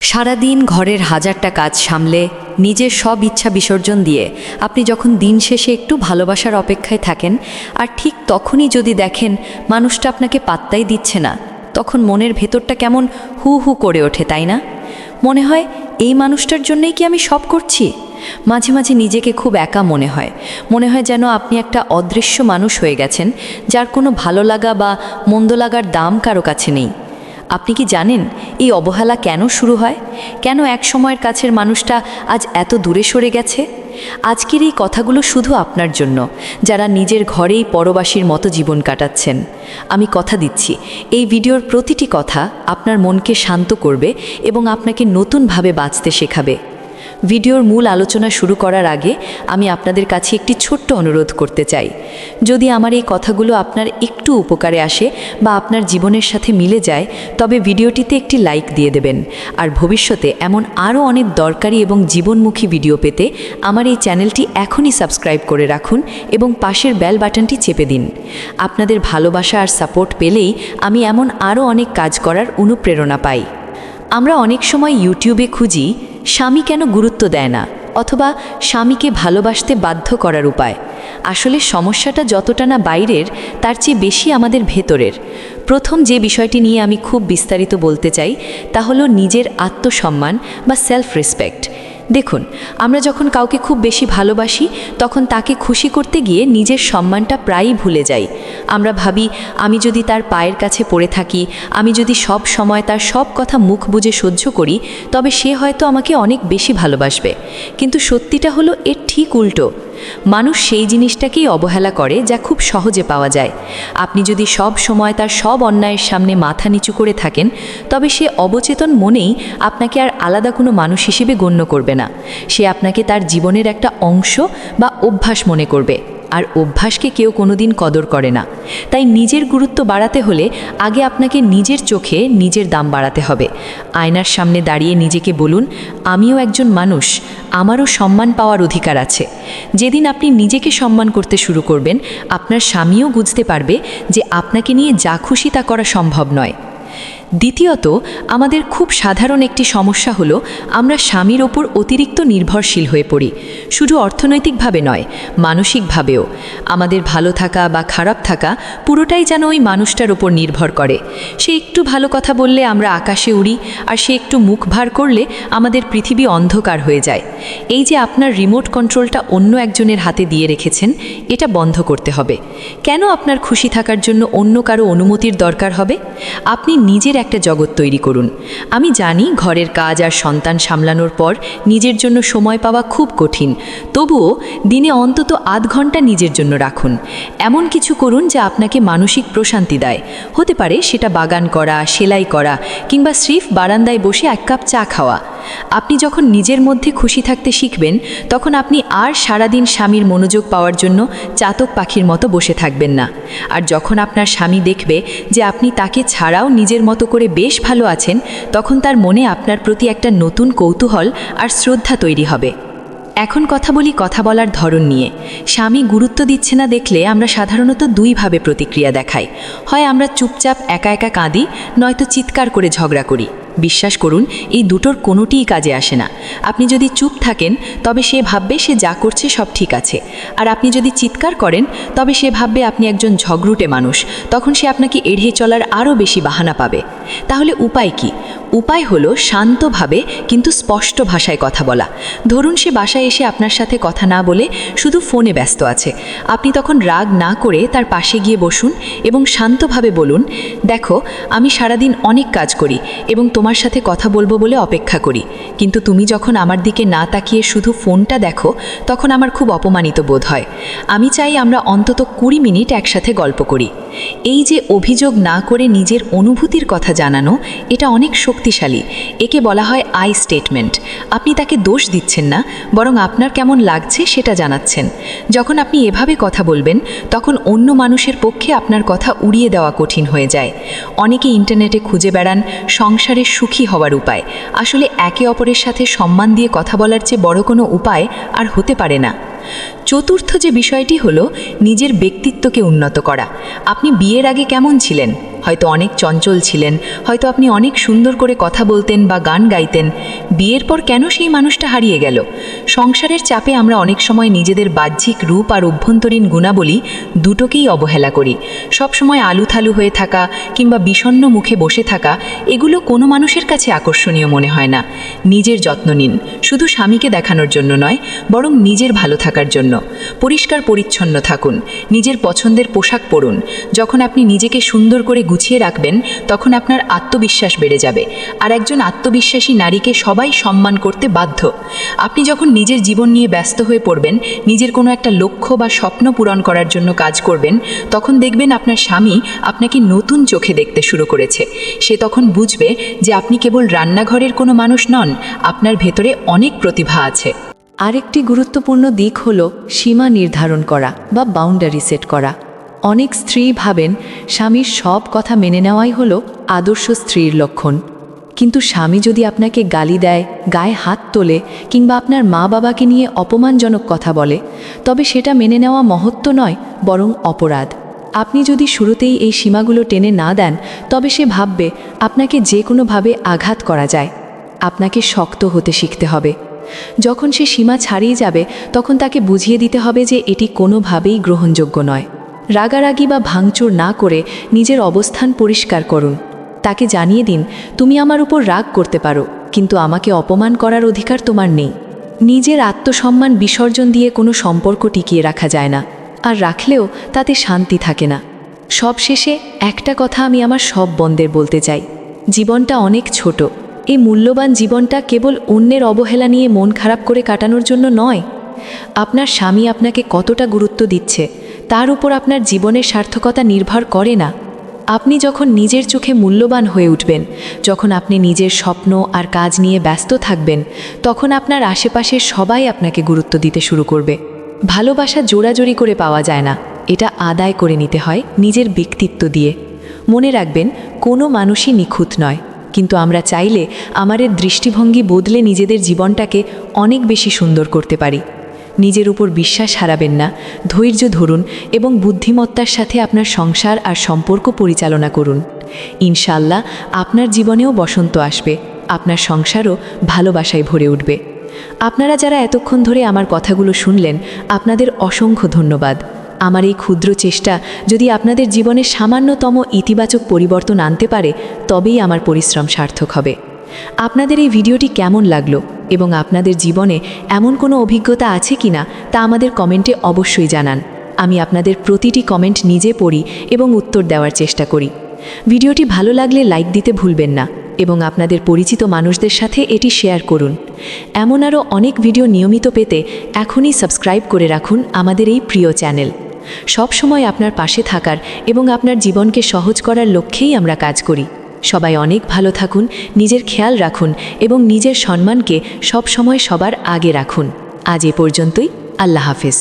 সারাদিন ঘরের হাজারটা কাজ সামলে নিজের সব ইচ্ছা বিসর্জন দিয়ে আপনি যখন দিন শেষে একটু ভালোবাসার অপেক্ষায় থাকেন আর ঠিক তখনই যদি দেখেন মানুষটা আপনাকে পাত্তাই দিচ্ছে না, তখন মনের ভেতরটা কেমন হু হু করে ওঠে, তাই না? মনে হয় এই মানুষটার জন্যই কি আমি সব করছি? মাঝে মাঝে নিজেকে খুব একা মনে হয় যেন আপনি একটা অদৃশ্য মানুষ হয়ে গেছেন, যার কোনো ভালো লাগা বা মন্দ লাগার দাম কারো কাছে নেই। আপনি কি জানেন এই অবহেলা কেন শুরু হয়? কেন এক সময়ের কাছের মানুষটা আজ এত দূরে সরে গেছে? আজকের এই কথাগুলো শুধু আপনার জন্য, যারা নিজের ঘরেই পরবাসীর মতো জীবন কাটাচ্ছেন। আমি কথা দিচ্ছি, এই ভিডিওর প্রতিটি কথা আপনার মনকে শান্ত করবে এবং আপনাকে নতুনভাবে বাঁচতে শেখাবে। ভিডিওর মূল আলোচনা শুরু করার আগে আমি আপনাদের কাছে একটি ছোট্ট অনুরোধ করতে চাই। যদি আমার এই কথাগুলো আপনার একটু উপকারে আসে বা আপনার জীবনের সাথে মিলে যায়, তবে ভিডিওটিতে একটি লাইক দিয়ে দেবেন। আর ভবিষ্যতে এমন আরও অনেক দরকারি এবং জীবনমুখী ভিডিও পেতে আমার এই চ্যানেলটি এখনই সাবস্ক্রাইব করে রাখুন এবং পাশের বেল বাটনটি চেপে দিন। আপনাদের ভালোবাসা আর সাপোর্ট পেলেই আমি এমন আরও অনেক কাজ করার অনুপ্রেরণা পাই। আমরা অনেক সময় ইউটিউবে খুঁজি স্বামী কেন গুরুত্ব দেয় না, অথবা স্বামীকে ভালোবাসতে বাধ্য করার উপায়। আসলে সমস্যাটা যতটা না বাইরের, তার চেয়ে বেশি আমাদের ভেতরের। প্রথম যে বিষয়টি নিয়ে আমি খুব বিস্তারিত বলতে চাই তা হলো নিজের আত্মসম্মান বা সেলফ রেসপেক্ট। দেখুন, আমরা যখন কাউকে খুব বেশি ভালোবাসি তখন তাকে খুশি করতে গিয়ে নিজের সম্মানটা প্রায়ই ভুলে যাই। আমরা ভাবি আমি যদি তার পায়ের কাছে পড়ে থাকি, আমি যদি সব সময় তার সব কথা মুখ বুজে সহ্য করি, তবে সে হয়তো আমাকে অনেক বেশি ভালোবাসবে। কিন্তু সত্যিটা হলো এর ঠিক উল্টো। মানুষ সেই জিনিসটাকেই অবহেলা করে যা খুব সহজে পাওয়া যায়। আপনি যদি সব সময় তার সব অন্যায়ের সামনে মাথা নিচু করে থাকেন, তবে সে অবচেতন মনেই আপনাকে আর আলাদা কোনো মানুষ হিসেবে গণ্য করবে না। সে আপনাকে তার জীবনের একটা অংশ বা অভ্যাস মনে করবে, আর অভ্যাসকে কেউ কোনোদিন কদর করে না। তাই নিজের গুরুত্ব বাড়াতে হলে আগে আপনাকে নিজের চোখে নিজের দাম বাড়াতে হবে। আয়নার সামনে দাঁড়িয়ে নিজেকে বলুন, আমিও একজন মানুষ, আমারও সম্মান পাওয়ার অধিকার আছে। যেদিন আপনি নিজেকে সম্মান করতে শুরু করবেন, আপনার স্বামীও বুঝতে পারবে যে আপনাকে নিয়ে যা খুশি তা করা সম্ভব নয়। দ্বিতীয়ত, আমাদের খুব সাধারণ একটি সমস্যা হলো আমরা স্বামীর ওপর অতিরিক্ত নির্ভরশীল হয়ে পড়ি। শুধু অর্থনৈতিকভাবে নয়, মানসিকভাবেও। আমাদের ভালো থাকা বা খারাপ থাকা পুরোটাই যেন ওই মানুষটার ওপর নির্ভর করে। সে একটু ভালো কথা বললে আমরা আকাশে উড়ি, আর সে একটু মুখ ভার করলে আমাদের পৃথিবী অন্ধকার হয়ে যায়। এই যে আপনার রিমোট কন্ট্রোলটা অন্য একজনের হাতে দিয়ে রেখেছেন, এটা বন্ধ করতে হবে। কেন আপনার খুশি থাকার জন্য অন্য কারো অনুমতির দরকার হবে? আপনি নিজের একটা জগৎ তৈরি করুন। আমি জানি ঘরের কাজ আর সন্তান সামলানোর পর নিজের জন্য সময় পাওয়া খুব কঠিন, তবুও দিনে অন্তত আধ ঘন্টা নিজের জন্য রাখুন। এমন কিছু করুন যা আপনাকে মানসিক প্রশান্তি দেয়। হতে পারে সেটা বাগান করা, সেলাই করা, কিংবা স্রেফ বারান্দায় বসে এক কাপ চা খাওয়া। আপনি যখন নিজের মধ্যে খুশি থাকতে শিখবেন, তখন আপনি আর সারাদিন স্বামীর মনোযোগ পাওয়ার জন্য চাতক পাখির মতো বসে থাকবেন না। আর যখন আপনার স্বামী দেখবে যে আপনি তাকে ছাড়াও নিজের মতো করে বেশ ভালো আছেন, তখন তার মনে আপনার প্রতি একটা নতুন কৌতূহল আর শ্রদ্ধা তৈরি হবে। এখন কথা বলি কথা বলার ধরন নিয়ে। স্বামী গুরুত্ব দিচ্ছে না দেখলে আমরা সাধারণত দুইভাবে প্রতিক্রিয়া দেখাই। হয় আমরা চুপচাপ একা একা কাঁদি, নয়তো চিৎকার করে ঝগড়া করি। বিশ্বাস করুন, এই দুটোর কোনোটিই কাজে আসে না। আপনি যদি চুপ থাকেন, তবে সে ভাববে সে যা করছে সব ঠিক আছে। আর আপনি যদি চিৎকার করেন, তবে সে ভাববে আপনি একজন ঝগড়ুটে মানুষ। তখন সে আপনাকে এড়িয়ে চলার আরও বেশি বাহানা পাবে। তাহলে উপায় কি? উপায় হলো শান্তভাবে কিন্তু স্পষ্ট ভাষায় কথা বলা। ধরুন সে বাসায় এসে আপনার সাথে কথা না বলে শুধু ফোনে ব্যস্ত আছে। আপনি তখন রাগ না করে তার পাশে গিয়ে বসুন এবং শান্তভাবে বলুন, দেখো, আমি সারাদিন অনেক কাজ করি এবং তোমার সাথে কথা বলবো বলে অপেক্ষা করি, কিন্তু তুমি যখন আমার দিকে না তাকিয়ে শুধু ফোনটা দেখো, তখন আমার খুব অপমানিত বোধ হয়। আমি চাই আমরা অন্তত 20 মিনিট একসাথে গল্প করি। এই যে অভিযোগ না করে নিজের অনুভূতির কথা জানানো, এটা অনেক শক্তিশালী। একে বলা হয় আই স্টেটমেন্ট। আপনি তাকে দোষ দিচ্ছেন না, বরং আপনার কেমন লাগছে সেটা জানাচ্ছেন। যখন আপনি এভাবে কথা বলবেন, তখন অন্য মানুষের পক্ষে আপনার কথা উড়িয়ে দেওয়া কঠিন হয়ে যায়। অনেকে ইন্টারনেটে খুঁজে বেড়ান সংসারে সুখী হওয়ার উপায়। আসলে একে অপরের সাথে সম্মান দিয়ে কথা বলার চেয়ে বড় কোনো উপায় আর হতে পারে না। চতুর্থ যে বিষয়টি হলো নিজের ব্যক্তিত্বকে উন্নত করা। আপনি বিয়ের আগে কেমন ছিলেন? হয়তো অনেক চঞ্চল ছিলেন, হয়তো আপনি অনেক সুন্দর করে কথা বলতেন বা গান গাইতেন। বিয়ের পর কেন সেই মানুষটা হারিয়ে গেল? সংসারের চাপে আমরা অনেক সময় নিজেদের বাহ্যিক রূপ আর অভ্যন্তরীণ গুণাবলী দুটোকেই অবহেলা করি। সবসময় আলুথালু হয়ে থাকা কিংবা বিষণ্ণ মুখে বসে থাকা, এগুলো কোনো মানুষের কাছে আকর্ষণীয় মনে হয় না। নিজের যত্ন নিন, শুধু স্বামীকে দেখানোর জন্য নয়, বরং নিজের ভালো থাকার জন্য। পরিষ্কার পরিচ্ছন্ন থাকুন, নিজের পছন্দের পোশাক পরুন। যখন আপনি নিজেকে সুন্দর করে গুছিয়ে রাখবেন, তখন আপনার আত্মবিশ্বাস বেড়ে যাবে। আর একজন আত্মবিশ্বাসী নারীকে সবাই সম্মান করতে বাধ্য। আপনি যখন নিজের জীবন নিয়ে ব্যস্ত হয়ে পড়বেন, নিজের কোনো একটা লক্ষ্য বা স্বপ্ন পূরণ করার জন্য কাজ করবেন, তখন দেখবেন আপনার স্বামী আপনাকে নতুন চোখে দেখতে শুরু করেছে। সে তখন বুঝবে যে আপনি কেবল রান্নাঘরের কোনো মানুষ নন, আপনার ভেতরে অনেক প্রতিভা আছে। আরেকটি গুরুত্বপূর্ণ দিক হলো সীমা নির্ধারণ করা বা বাউন্ডারি সেট করা। অনেক স্ত্রী ভাবেন স্বামীর সব কথা মেনে নেওয়াই হলো আদর্শ স্ত্রীর লক্ষণ। কিন্তু স্বামী যদি আপনাকে গালি দেয়, গায়ে হাত তোলে কিংবা আপনার মা বাবাকে নিয়ে অপমানজনক কথা বলে, তবে সেটা মেনে নেওয়া মহত্ব নয়, বরং অপরাধ। আপনি যদি শুরুতেই এই সীমাগুলো টেনে না দেন, তবে সে ভাববে আপনাকে যে কোনোভাবে আঘাত করা যায়। আপনাকে শক্ত হতে শিখতে হবে। যখন সে সীমা ছাড়িয়ে যাবে, তখন তাকে বুঝিয়ে দিতে হবে যে এটি কোনোভাবেই গ্রহণযোগ্য নয়। রাগারাগি বা ভাঙচুর না করে নিজের অবস্থান পরিষ্কার করুন। তাকে জানিয়ে দিন, তুমি আমার উপর রাগ করতে পারো, কিন্তু আমাকে অপমান করার অধিকার তোমার নেই। নিজের আত্মসম্মান বিসর্জন দিয়ে কোনো সম্পর্ক টিকিয়ে রাখা যায় না, আর রাখলেও তাতে শান্তি থাকে না। সবশেষে একটা কথা আমি আমার সব বোনদের বলতে চাই, জীবনটা অনেক ছোট। এই মূল্যবান জীবনটা কেবল অন্যের অবহেলা নিয়ে মন খারাপ করে কাটানোর জন্য নয়। আপনার স্বামী আপনাকে কতটা গুরুত্ব দিচ্ছে, তার উপর আপনার জীবনের সার্থকতা নির্ভর করে না। আপনি যখন নিজের চোখে মূল্যবান হয়ে উঠবেন, যখন আপনি নিজের স্বপ্ন আর কাজ নিয়ে ব্যস্ত থাকবেন, তখন আপনার আশেপাশের সবাই আপনাকে গুরুত্ব দিতে শুরু করবে। ভালোবাসা জোড়াজোড়ি করে পাওয়া যায় না, এটা আদায় করে নিতে হয় নিজের ব্যক্তিত্ব দিয়ে। মনে রাখবেন, কোনো মানুষই নিখুঁত নয়, কিন্তু আমরা চাইলে আমাদের দৃষ্টিভঙ্গি বদলে নিজেদের জীবনটাকে অনেক বেশি সুন্দর করতে পারি। নিজের উপর বিশ্বাস হারাবেন না, ধৈর্য ধরুন এবং বুদ্ধিমত্তার সাথে আপনার সংসার আর সম্পর্ক পরিচালনা করুন। ইনশাআল্লাহ আপনার জীবনেও বসন্ত আসবে, আপনার সংসারও ভালোবাসায় ভরে উঠবে। আপনারা যারা এতক্ষণ ধরে আমার কথাগুলো শুনলেন, আপনাদের অসংখ্য ধন্যবাদ। আমার এই ক্ষুদ্র চেষ্টা যদি আপনাদের জীবনে সামান্যতম ইতিবাচক পরিবর্তন আনতে পারে, তবেই আমার পরিশ্রম সার্থক হবে। আপনাদের এই ভিডিওটি কেমন লাগলো এবং আপনাদের জীবনে এমন কোনো অভিজ্ঞতা আছে কিনা তা আমাদের কমেন্টে অবশ্যই জানান। আমি আপনাদের প্রতিটি কমেন্ট নিজে পড়ি এবং উত্তর দেওয়ার চেষ্টা করি। ভিডিওটি ভালো লাগলে লাইক দিতে ভুলবেন না এবং আপনাদের পরিচিত মানুষদের সাথে এটি শেয়ার করুন। এমন আরও অনেক ভিডিও নিয়মিত পেতে এখনই সাবস্ক্রাইব করে রাখুন আমাদের এই প্রিয় চ্যানেল। সব সময় আপনার পাশে থাকার এবং আপনার জীবনকে সহজ করার লক্ষ্যেই আমরা কাজ করি। সবাই অনেক ভালো থাকুন, নিজের খেয়াল রাখুন এবং নিজের সম্মানকে সব সময় সবার আগে রাখুন। আজ এ পর্যন্তই। আল্লাহ হাফেজ।